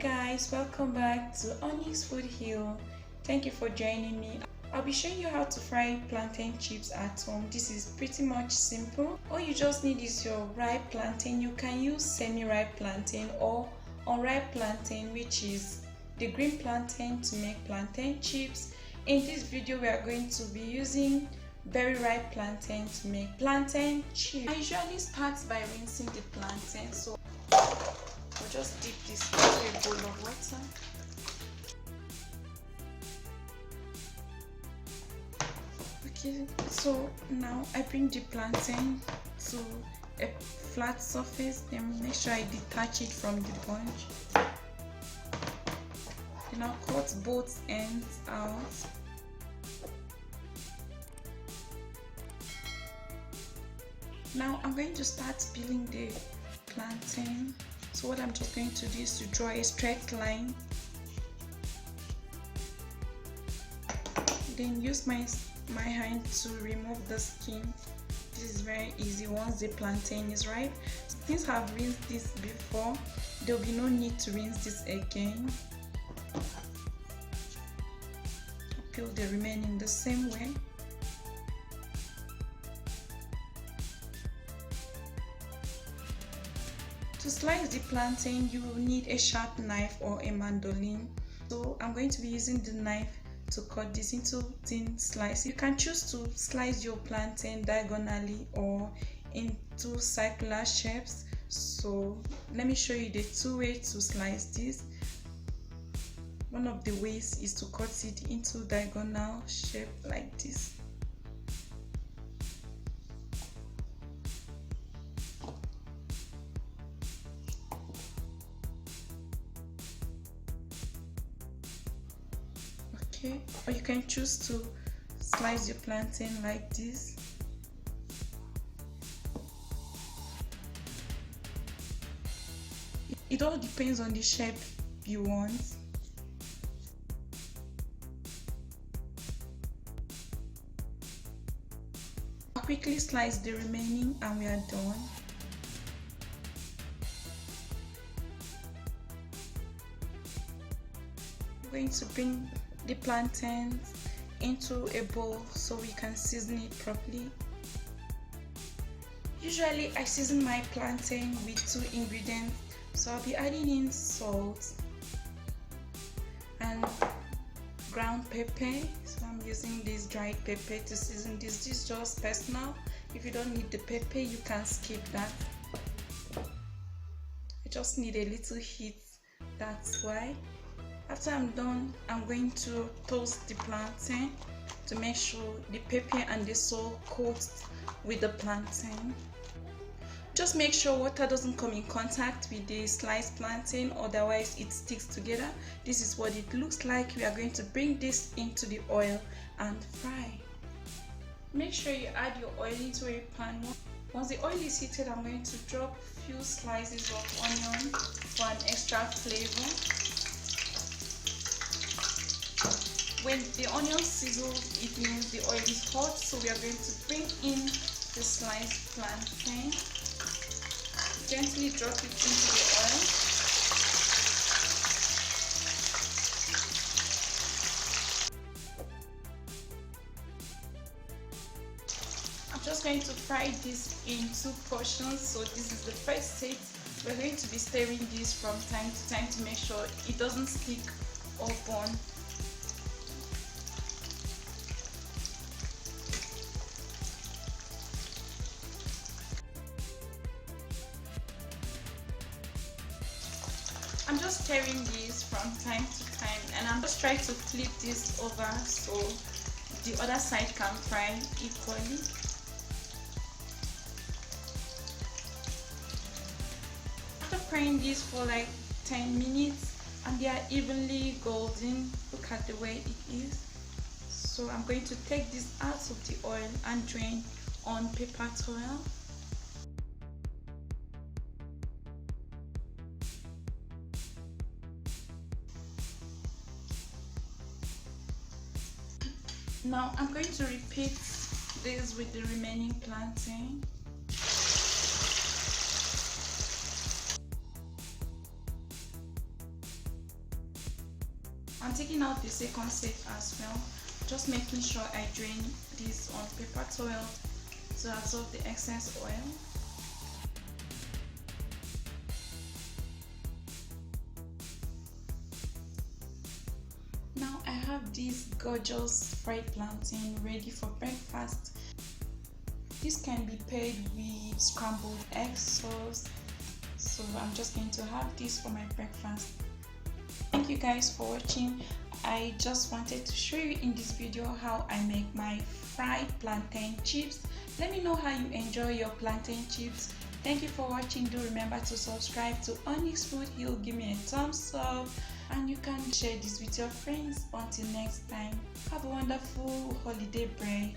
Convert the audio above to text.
guys, welcome back to Onyx Food Hill. Thank you for joining me. I'll be showing you how to fry plantain chips at home. This is pretty much simple. All you just need is your ripe plantain. You can use semi-ripe plantain or unripe plantain, which is the green plantain, to make plantain chips. In this video we are going to be using very ripe plantain to make plantain chips. I usually start by rinsing the plantain, so I'll just dip this into a bowl of water. Okay, so now I bring the plantain to a flat surface, then make sure I detach it from the bunch. Then I'll cut both ends out. Now I'm going to start peeling the plantain. So what I'm just going to do is to draw a straight line. Then use my hand to remove the skin. This is very easy once the plantain is ripe. Since I've rinsed this before, there will be no need to rinse this again. Peel the remaining the same way. To slice the plantain, you will need a sharp knife or a mandolin. So I'm going to be using the knife to cut this into thin slices. You can choose to slice your plantain diagonally or into circular shapes. So let me show you the two ways to slice this. One of the ways is to cut it into diagonal shape like this. Okay, or you can choose to slice your plantain like this. It all depends on the shape you want. I'll quickly slice the remaining and we are done. I'm going to bring the plantains into a bowl so we can season it properly. Usually I season my plantain with 2 ingredients, so I'll be adding in salt and ground pepper. So I'm using this dried pepper to season this. This is just personal. If you don't need the pepper, you can skip that. I just need a little heat, that's why. After I'm done, I'm going to toast the plantain to make sure the pepper and the salt coat with the plantain. Just make sure water doesn't come in contact with the sliced plantain, otherwise it sticks together. This is what it looks like. We are going to bring this into the oil and fry. Make sure you add your oil into a pan. Once the oil is heated, I'm going to drop a few slices of onion for an extra flavor. When the onion sizzles, it means the oil is hot, so we are going to bring in the sliced plantain. Gently drop it into the oil. I'm just going to fry this in 2 portions, so this is the first set. We're going to be stirring this from time to time to make sure it doesn't stick or burn. I'm just stirring this from time to time, and I'm just trying to flip this over so the other side can fry equally. After frying this for like 10 minutes and they are evenly golden, look at the way it is. So I'm going to take this out of the oil and drain on paper towel. Now I'm going to repeat this with the remaining plantain. I'm taking out the second set as well, just making sure I drain this on paper towel to absorb the excess oil. Now I have this gorgeous fried plantain ready for breakfast. This can be paired with scrambled egg sauce, so I'm just going to have this for my breakfast. Thank you guys for watching. I just wanted to show you in this video how I make my fried plantain chips. Let me know how you enjoy your plantain chips. Thank you for watching. Do remember to subscribe to Onyx Food. He'll give me a thumbs up, and you can share this with your friends. Until next time, have a wonderful holiday break.